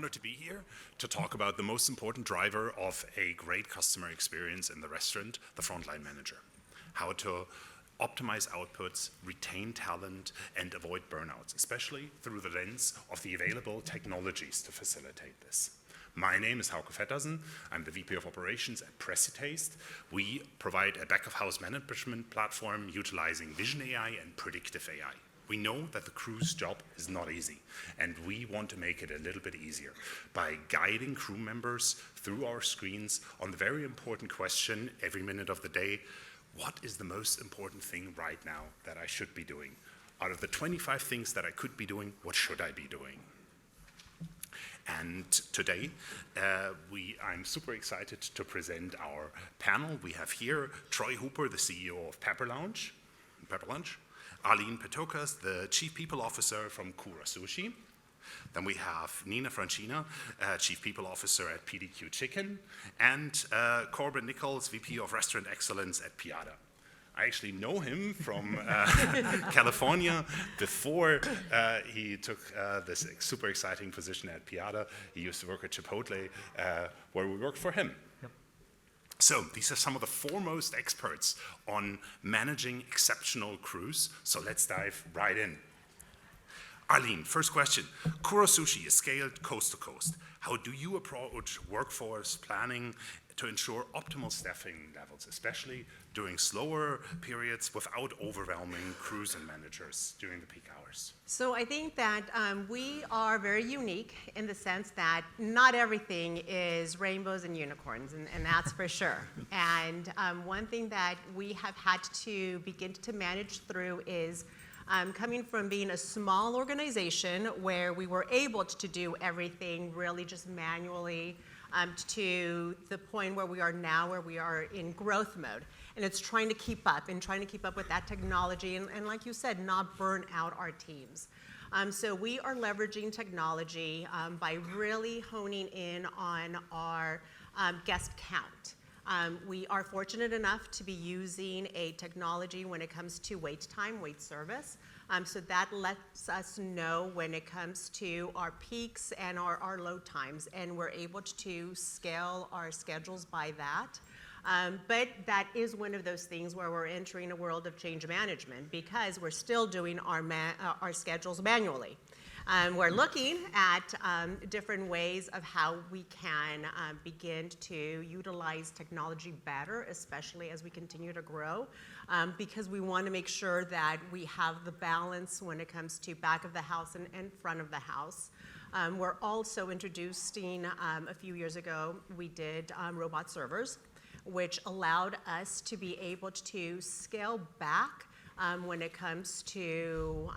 honored to be here to talk about the most important driver of a great customer experience in the restaurant, the frontline manager. How to optimize outputs, retain talent, and avoid burnouts, especially through the lens of the available technologies to facilitate this. My name is Hauke Feddersen. I'm the VP of Operations at PreciTaste. We provide a back-of-house management platform utilizing vision AI and predictive AI. We know that the crew's job is not easy, and we want to make it a little bit easier by guiding crew members through our screens on the very important question every minute of the day: what is the most important thing right now that I should be doing? Out of the 25 things that I could be doing, what should I be doing? And today, I'm super excited to present our panel. We have here Troy Hooper, the CEO of Pepper Lunch, Arlene Petokas, the Chief People Officer from Kura Sushi. Then we have Nina Franchina, Chief People Officer at PDQ Chicken, and Corban Nichols, VP of Restaurant Excellence at Piada. I actually know him from California before he took this super exciting position at Piada. He used to work at Chipotle, where we worked for him. Yep. So these are some of the foremost experts on managing exceptional crews. So let's dive right in. Arlene, first question. Kura Sushi is scaled coast to coast. How do you approach workforce planning to ensure optimal staffing levels, especially during slower periods without overwhelming crews and managers during the peak hours? So I think that we are very unique in the sense that not everything is rainbows and unicorns, and that's for sure. And one thing that we have had to begin to manage through is coming from being a small organization where we were able to do everything really just manually to the point where we are now, where we are in growth mode. And it's trying to keep up with that technology and like you said, not burn out our teams. So we are leveraging technology by really honing in on our guest count. We are fortunate enough to be using a technology when it comes to wait time, wait service. So that lets us know when it comes to our peaks and our load times, and we're able to scale our schedules by that. But that is one of those things where we're entering a world of change management because we're still doing our schedules manually. We're looking at different ways of how we can begin to utilize technology better, especially as we continue to grow, because we want to make sure that we have the balance when it comes to back of the house and front of the house. We're also introducing, a few years ago, we did robot servers, which allowed us to be able to scale back when it comes to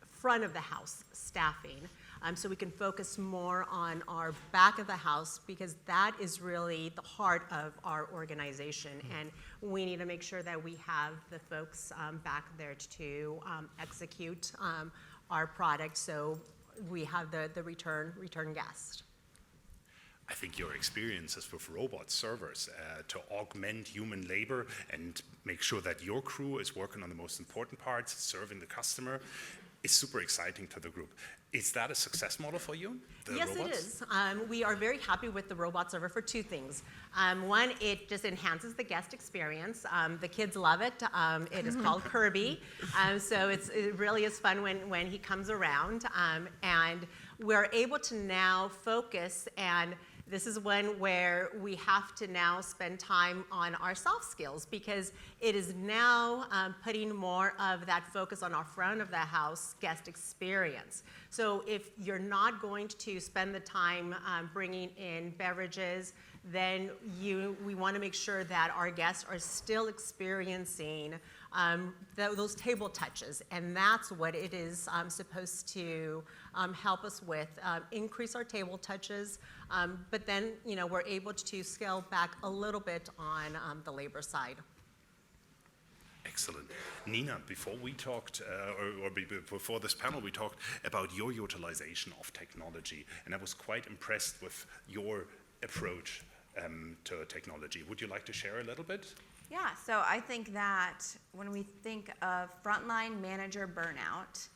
front of the house staffing, so we can focus more on our back of the house because that is really the heart of our organization, and we need to make sure that we have the folks back there to execute our product so we have the return guest. I think your experiences with robot servers to augment human labor and make sure that your crew is working on the most important parts, serving the customer, is super exciting to the group. Is that a success model for you, the yes, robots? It is. We are very happy with the robot server for two things. One, it just enhances the guest experience. The kids love it. It is called Kirby. So it really is fun when he comes around. And we're able to now focus, and this is one where we have to now spend time on our soft skills because it is now putting more of that focus on our front of the house guest experience. So if you're not going to spend the time bringing in beverages, then we want to make sure that our guests are still experiencing those table touches, and that's what it is supposed to help us with, increase our table touches, but then we're able to scale back a little bit on the labor side. Excellent. Nina, before we talked, before this panel, we talked about your utilization of technology, and I was quite impressed with your approach to technology. Would you like to share a little bit? Yeah, so I think that when we think of frontline manager burnout,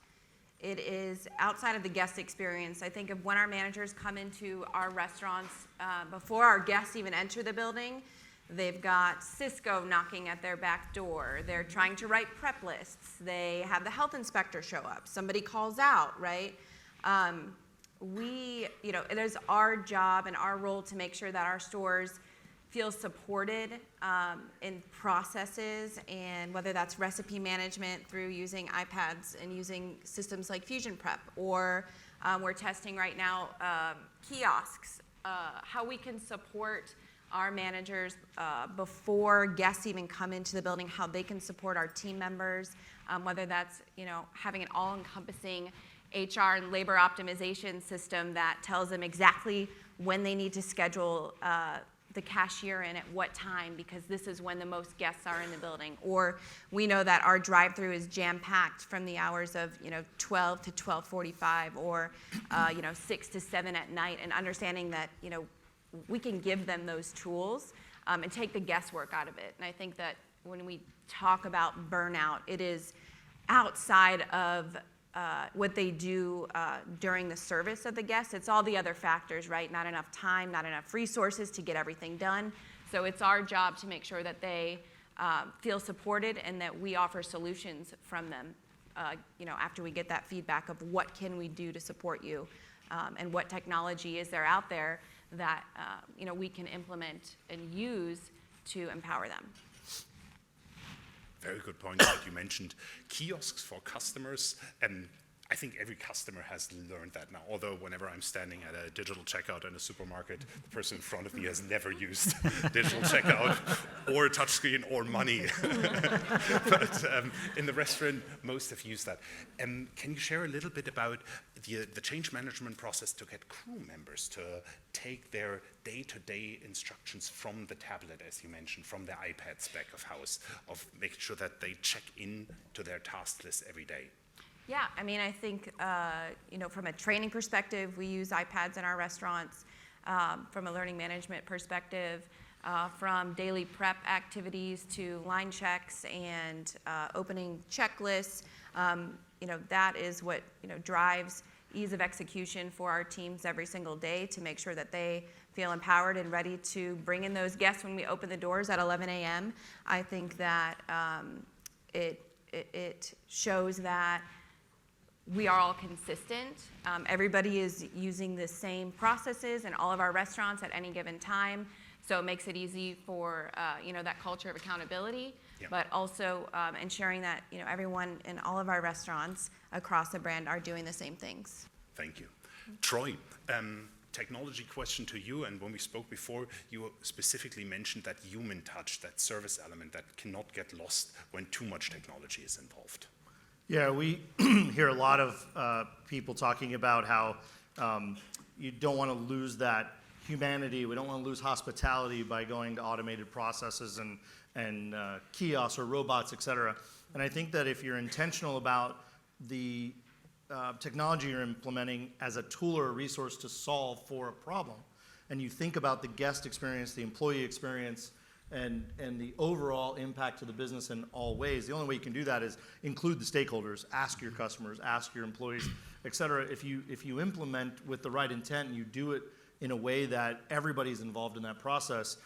It is outside of the guest experience. I think of when our managers come into our restaurants, before our guests even enter the building, they've got Cisco knocking at their back door. They're trying to write prep lists. They have the health inspector show up. Somebody calls out, right? It is our job and our role to make sure that our stores feel supported in processes, and whether that's recipe management through using iPads and using systems like Fusion Prep, or we're testing right now kiosks, how we can support our managers before guests even come into the building, how they can support our team members, whether that's having an all-encompassing HR and labor optimization system that tells them exactly when they need to schedule the cashier in at what time, because this is when the most guests are in the building. Or we know that our drive-through is jam-packed from the hours of 12 to 12:45, or 6 to 7 at night, and understanding that we can give them those tools and take the guesswork out of it. And I think that when we talk about burnout, it is outside of what they do during the service of the guests. It's all the other factors, right? Not enough time, not enough resources to get everything done. So it's our job to make sure that they feel supported and that we offer solutions from them, after we get that feedback of what can we do to support you, and what technology is there out there that we can implement and use to empower them. Very good point that you mentioned kiosks for customers. I think every customer has learned that now, although whenever I'm standing at a digital checkout in a supermarket, the person in front of me has never used digital checkout or touchscreen or money. But in the restaurant, most have used that. Can you share a little bit about the change management process to get crew members to take their day-to-day instructions from the tablet, as you mentioned, from the iPads back of house, of making sure that they check in to their task list every day? Yeah, I think, from a training perspective, we use iPads in our restaurants. From a learning management perspective, from daily prep activities to line checks and opening checklists, that is what drives ease of execution for our teams every single day, to make sure that they feel empowered and ready to bring in those guests when we open the doors at 11 a.m. I think that it shows that we are all consistent. Everybody is using the same processes in all of our restaurants at any given time, so it makes it easy for that culture of accountability. Yeah. But also ensuring that everyone in all of our restaurants across the brand are doing the same things. Thank you. Troy, technology question to you, and when we spoke before, you specifically mentioned that human touch, that service element that cannot get lost when too much technology is involved. Yeah, we hear a lot of people talking about how you don't want to lose that humanity. We don't want to lose hospitality by going to automated processes and kiosks or robots, et cetera. And I think that if you're intentional about the technology you're implementing as a tool or a resource to solve for a problem, and you think about the guest experience, the employee experience, and the overall impact to the business in all ways, the only way you can do that is include the stakeholders, ask your customers, ask your employees, et cetera. If you implement with the right intent and you do it in a way that everybody's involved in that process,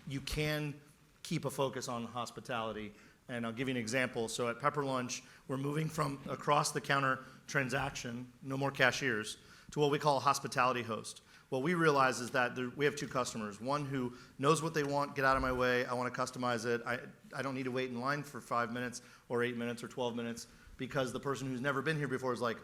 you can keep a focus on hospitality. And I'll give you an example. So at Pepper Lunch, we're moving from across-the-counter transaction, no more cashiers, to what we call a hospitality host. What we realize is that we have two customers. One who knows what they want, get out of my way, I want to customize it. I don't need to wait in line for 5 minutes or 8 minutes or 12 minutes, because the person who's never been here before is like,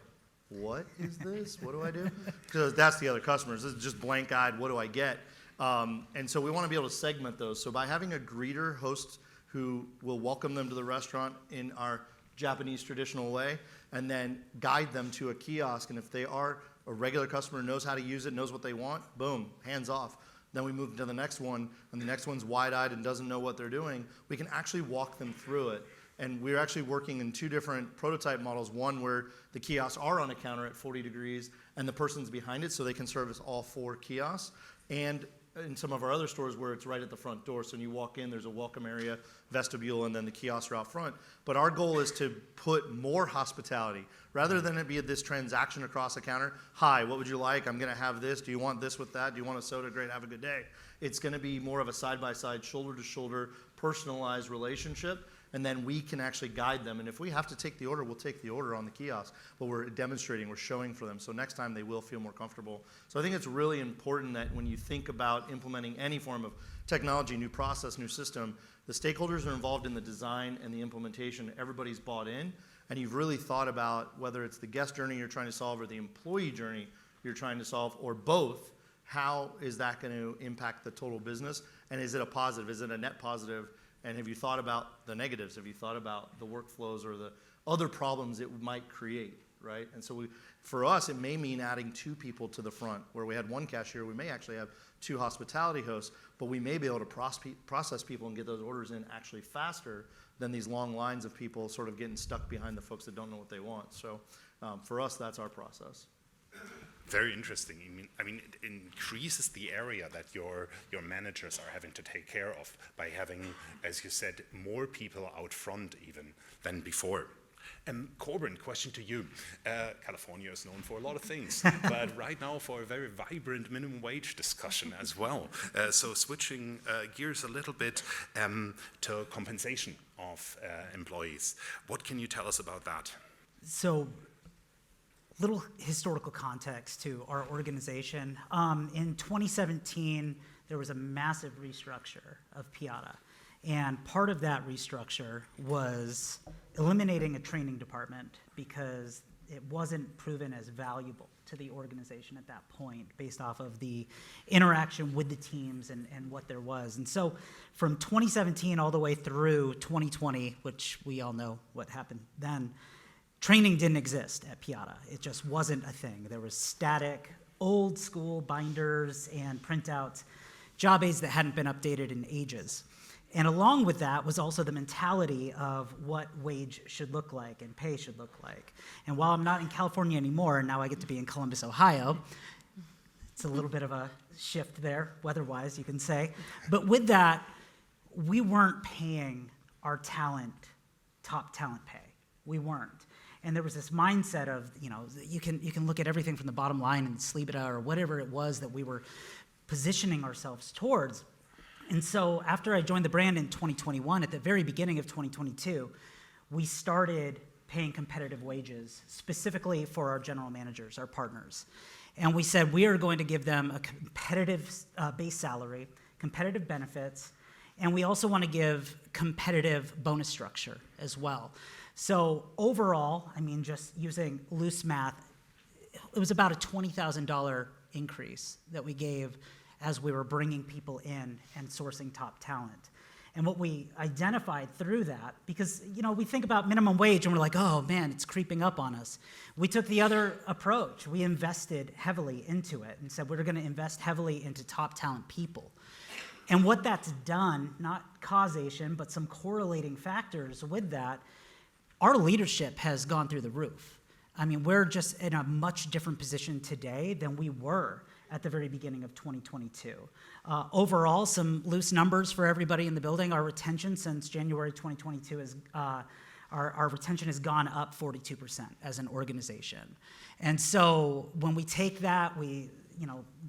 what is this? What do I do? Because that's the other customers. This is just blank-eyed, what do I get? And so we want to be able to segment those. So by having a greeter host who will welcome them to the restaurant in our Japanese traditional way, and then guide them to a kiosk, and if they are a regular customer, knows how to use it, knows what they want, boom, hands off. Then we move to the next one, and the next one's wide-eyed and doesn't know what they're doing. We can actually walk them through it. And we're actually working in two different prototype models, one where the kiosks are on a counter at 40 degrees and the person's behind it so they can service all 4 kiosks. And in some of our other stores where it's right at the front door. So when you walk in, there's a welcome area, vestibule, and then the kiosks are out front. But our goal is to put more hospitality. Rather than it be this transaction across the counter, hi, what would you like? I'm going to have this. Do you want this with that? Do you want a soda? Great, have a good day. It's going to be more of a side-by-side, shoulder-to-shoulder, personalized relationship, and then we can actually guide them. And if we have to take the order, we'll take the order on the kiosk, but we're demonstrating, we're showing for them. So next time they will feel more comfortable. So I think it's really important that when you think about implementing any form of technology, new process, new system, the stakeholders are involved in the design and the implementation. Everybody's bought in, and you've really thought about whether it's the guest journey you're trying to solve or the employee journey you're trying to solve, or both. How is that going to impact the total business? And is it a positive? Is it a net positive? And have you thought about the negatives? Have you thought about the workflows or the other problems it might create, right? And so for us, it may mean adding 2 people to the front. Where we had 1 cashier, we may actually have 2 hospitality hosts, but we may be able to process people and get those orders in actually faster than these long lines of people sort of getting stuck behind the folks that don't know what they want. So for us, that's our process. Very interesting. I mean, it increases the area that your managers are having to take care of by having, as you said, more people out front even than before. Corban, question to you. California is known for a lot of things, but right now for a very vibrant minimum wage discussion as well. So switching gears a little bit to compensation of employees. What can you tell us about that? So, little historical context to our organization. In 2017, there was a massive restructure of Piada. And part of that restructure was eliminating a training department because it wasn't proven as valuable to the organization at that point based off of the interaction with the teams and what there was. And so from 2017 all the way through 2020, which we all know what happened then, training didn't exist at Piada. It just wasn't a thing. There was static, old school binders and printouts, job aids that hadn't been updated in ages. And along with that was also the mentality of what wage should look like and pay should look like. And while I'm not in California anymore, and now I get to be in Columbus, Ohio, it's a little bit of a shift there, weather-wise, you can say. But with that, we weren't paying our talent top talent pay. We weren't. And there was this mindset of, you can look at everything from the bottom line and sleep it out or whatever it was that we were positioning ourselves towards. And so after I joined the brand in 2021, at the very beginning of 2022, we started paying competitive wages, specifically for our general managers, our partners. And we said we are going to give them a competitive base salary, competitive benefits, and we also want to give competitive bonus structure as well. So overall, just using loose math, it was about a $20,000 increase that we gave as we were bringing people in and sourcing top talent. And what we identified through that, because we think about minimum wage and we're like, oh man, it's creeping up on us. We took the other approach. We invested heavily into it and said we're going to invest heavily into top talent people. And what that's done, not causation, but some correlating factors with that, our leadership has gone through the roof. We're just in a much different position today than we were at the very beginning of 2022. Overall, some loose numbers for everybody in the building. Our retention since January 2022 is our retention has gone up 42% as an organization. And so when we take that, we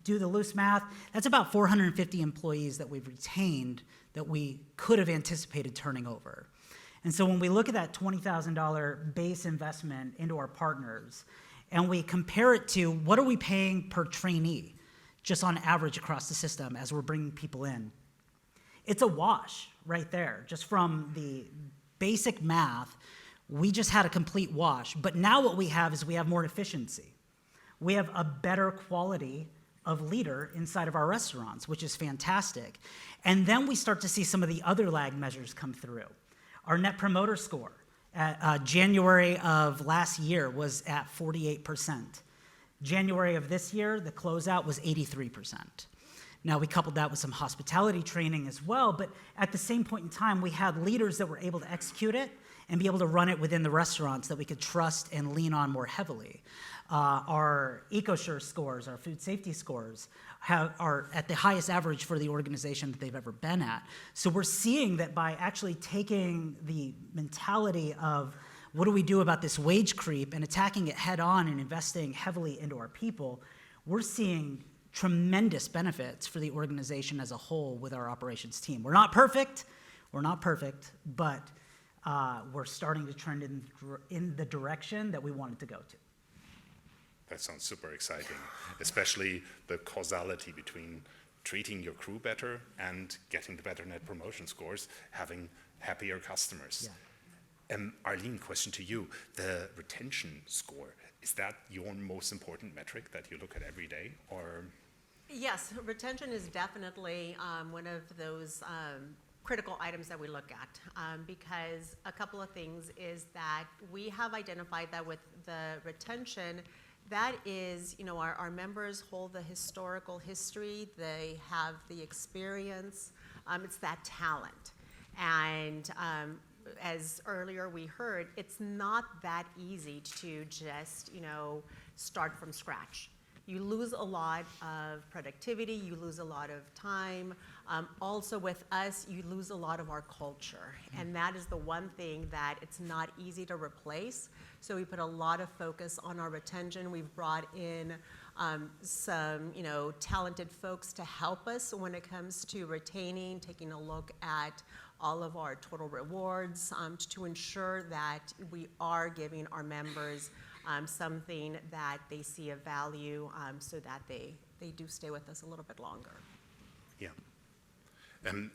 do the loose math, that's about 450 employees that we've retained that we could have anticipated turning over. And so when we look at that $20,000 base investment into our partners, and we compare it to what are we paying per trainee, just on average across the system as we're bringing people in, it's a wash right there. Just from the basic math, we just had a complete wash. But now what we have is we have more efficiency. We have a better quality of leader inside of our restaurants, which is fantastic. And then we start to see some of the other lag measures come through. Our Net Promoter Score at January of last year was at 48%. January of this year, the closeout was 83%. Now, we coupled that with some hospitality training as well, but at the same point in time, we had leaders that were able to execute it and be able to run it within the restaurants that we could trust and lean on more heavily. Our EcoSure scores, our food safety scores, are at the highest average for the organization that they've ever been at. So we're seeing that by actually taking the mentality of what do we do about this wage creep and attacking it head on and investing heavily into our people, we're seeing tremendous benefits for the organization as a whole with our operations team. We're not perfect, but we're starting to trend in the direction that we wanted to go to. That sounds super exciting, especially the causality between treating your crew better and getting the better net promotion scores, having happier customers. Yeah. Arlene, question to you. The retention score, is that your most important metric that you look at every day, or? Yes, retention is definitely one of those critical items that we look at, because a couple of things is that we have identified that with the retention, that is, our members hold the historical history, they have the experience, it's that talent. And as earlier we heard, it's not that easy to just, start from scratch. You lose a lot of productivity, you lose a lot of time. Also with us, you lose a lot of our culture. And that is the one thing that it's not easy to replace. So we put a lot of focus on our retention. We've brought in some, talented folks to help us when it comes to retaining, taking a look at all of our total rewards to ensure that we are giving our members something that they see of value so that they do stay with us a little bit longer. Yeah.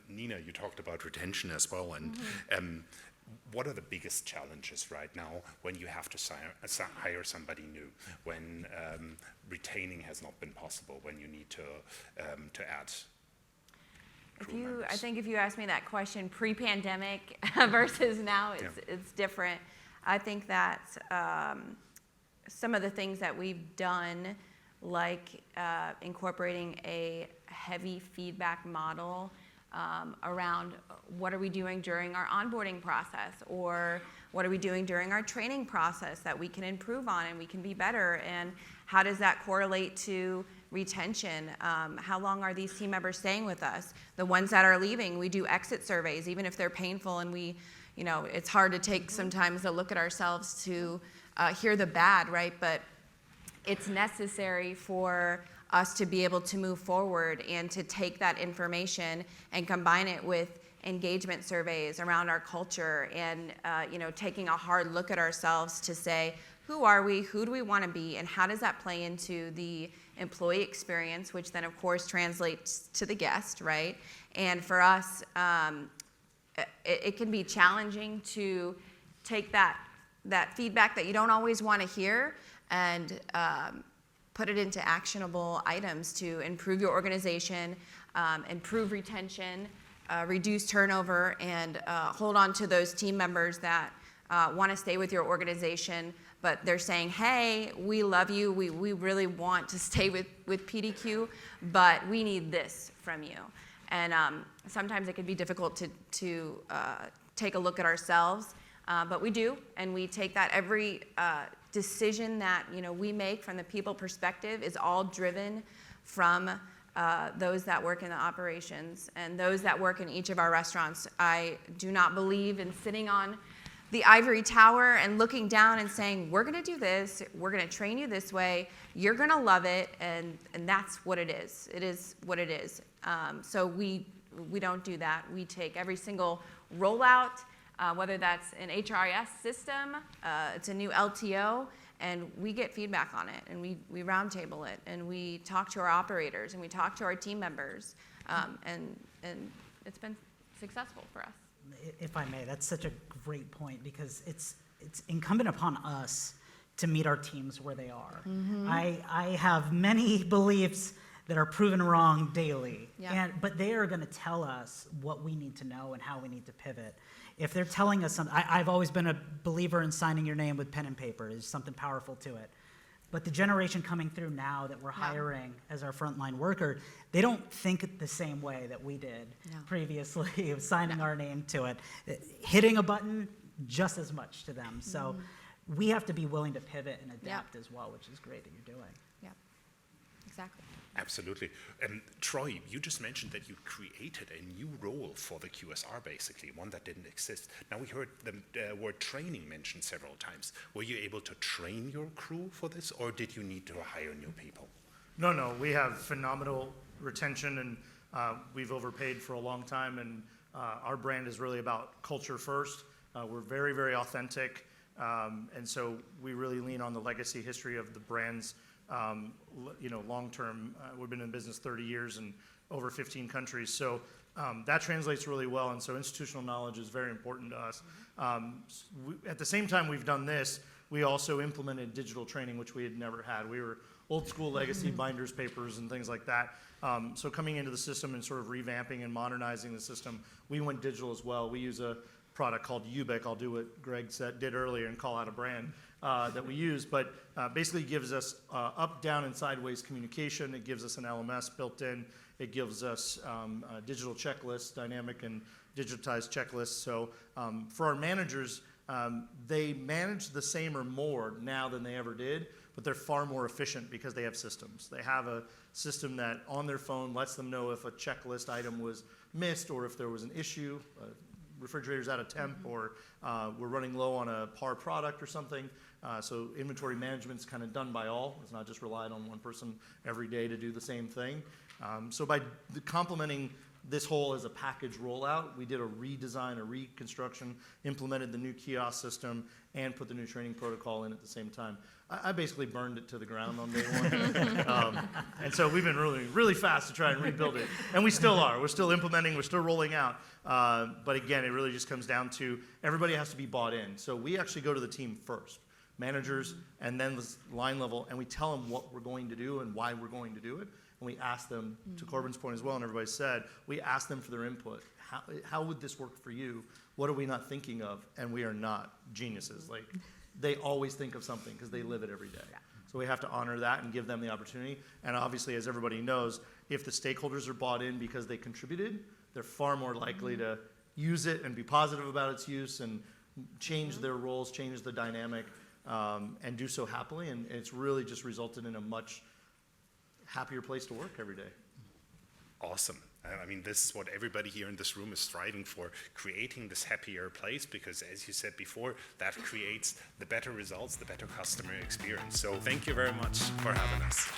Nina, you talked about retention as well, and what are the biggest challenges right now when you have to hire somebody new, when retaining has not been possible, when you need to add crew members? I think if you ask me that question pre-pandemic versus now, it's different. I think that some of the things that we've done, like incorporating a heavy feedback model around what are we doing during our onboarding process, or what are we doing during our training process that we can improve on and we can be better, and how does that correlate to retention? How long are these team members staying with us? The ones that are leaving, we do exit surveys, even if they're painful, and it's hard to take sometimes a look at ourselves to hear the bad, right? But it's necessary for us to be able to move forward and to take that information and combine it with engagement surveys around our culture, and taking a hard look at ourselves to say, who are we, who do we want to be, and how does that play into the employee experience, which then of course translates to the guest, right? And for us, it can be challenging to take that feedback that you don't always want to hear and put it into actionable items to improve your organization, improve retention, reduce turnover, and hold on to those team members that want to stay with your organization, but they're saying, hey, we love you, we really want to stay with PDQ, but we need this from you. And sometimes it can be difficult to take a look at ourselves, but we do, and we take that every decision that we make from the people perspective is all driven from those that work in the operations and those that work in each of our restaurants. I do not believe in sitting on the ivory tower and looking down and saying, we're going to do this, we're going to train you this way, you're going to love it, and that's what it is. It is what it is. So we don't do that. We take every single rollout, whether that's an HRIS system, it's a new LTO, and we get feedback on it, and we roundtable it, and we talk to our operators, and we talk to our team members, and it's been successful for us. If I may, that's such a great point, because it's incumbent upon us to meet our teams where they are. Mm-hmm. I have many beliefs that are proven wrong daily, but they are going to tell us what we need to know and how we need to pivot. If they're telling us something, I've always been a believer in signing your name with pen and paper. There's something powerful to it. But the generation coming through now that we're hiring as our frontline worker, they don't think the same way that we did previously of signing our name to it. Hitting a button, just as much to them. So we have to be willing to pivot and adapt as well, which is great that you're doing. Yeah, exactly. Absolutely. Troy, you just mentioned that you created a new role for the QSR, basically, one that didn't exist. Now, we heard the word training mentioned several times. Were you able to train your crew for this, or did you need to hire new people? No, we have phenomenal retention, and we've overpaid for a long time, and our brand is really about culture first. We're very, very authentic, and so we really lean on the legacy history of the brand's long term. We've been in business 30 years and over 15 countries, so that translates really well, and so institutional knowledge is very important to us. At the same time we've done this, we also implemented digital training, which we had never had. We were old school legacy binders, papers, and things like that. So coming into the system and sort of revamping and modernizing the system, we went digital as well. We use a product called Ubic. I'll do what Greg did earlier and call out a brand that we use, but basically gives us up, down, and sideways communication. It gives us an LMS built in. It gives us digital checklists, dynamic and digitized checklists. So for our managers, they manage the same or more now than they ever did, but they're far more efficient because they have systems. They have a system that on their phone lets them know if a checklist item was missed or if there was an issue, refrigerator's out of temp, or we're running low on a par product or something. So inventory management's kind of done by all. It's not just relied on one person every day to do the same thing. So by complementing this whole as a package rollout, we did a redesign, a reconstruction, implemented the new kiosk system, and put the new training protocol in at the same time. I basically burned it to the ground on day one. And so we've been really, really fast to try and rebuild it. And we still are. We're still implementing. We're still rolling out. But again, it really just comes down to everybody has to be bought in. So we actually go to the team first, managers, and then the line level, and we tell them what we're going to do and why we're going to do it. And we ask them, to Corban's point as well, and everybody said, we ask them for their input. How would this work for you? What are we not thinking of? And we are not geniuses. Like, they always think of something because they live it every day. Yeah. So we have to honor that and give them the opportunity. And obviously, as everybody knows, if the stakeholders are bought in because they contributed, they're far more likely to use it and be positive about its use and change their roles, change the dynamic, and do so happily. And it's really just resulted in a much happier place to work every day. Awesome. I mean, this is what everybody here in this room is striving for, creating this happier place, because as you said before, that creates the better results, the better customer experience. So thank you very much for having us.